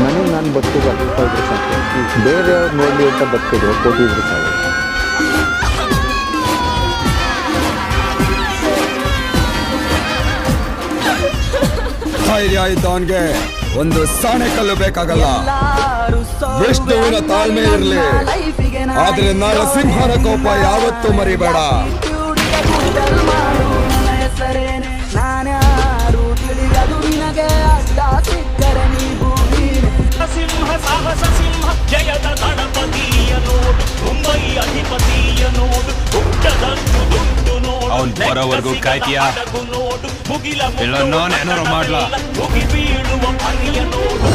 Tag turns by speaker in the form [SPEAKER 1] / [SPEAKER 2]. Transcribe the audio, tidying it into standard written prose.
[SPEAKER 1] ನನಗೆ ನಾನು ಬದುಕಿಗೆ ಅರ್ಥ ಇದ್ರೆ ಸಾಕು. ಬೇರೆಯವ್ರು ನೋಡಲಿ ಅಂತ ಬದುಕಿದ್ರೆ ಕೋಟಿ ಇದ್ರೆ ಸಾಕು.
[SPEAKER 2] ಧೈರ್ಯ ಇದ್ದವನ್ಗೆ ಒಂದು ಸಾಣೆ ಕಲ್ಲು ಬೇಕಾಗಲ್ಲ. ವಿಷ್ಣುವಿನ ತಾಳ್ಮೆ ಇರಲಿ, ಆದ್ರೆ ನರಸಿಂಹನ ಕೋಪ ಯಾವತ್ತೂ ಮರಿಬೇಡ.
[SPEAKER 3] ಸಿಂಹ ಸಾಹಸ ಸಿಂಹ ಜಯದ ಗಣಪತಿಯ ನೋಡು, ಮುಂಬೈ ಅಧಿಪತಿಯ ನೋಡು, ದುಡ್ಡು ನೋಡು,
[SPEAKER 4] ಅವನ್ ಬರೋವರೆಗೂ ಕಾಯ್ತೀಯಾ?
[SPEAKER 3] ನೋಡು, ಮುಗಿಲ
[SPEAKER 4] ಇಲ್ಲ ನಾನೇನಾರು ಮಾಡ್ಲಾ?
[SPEAKER 3] ಮುಗಿ ಬೀಳುವ ಮನೆಯ ನೋಡು.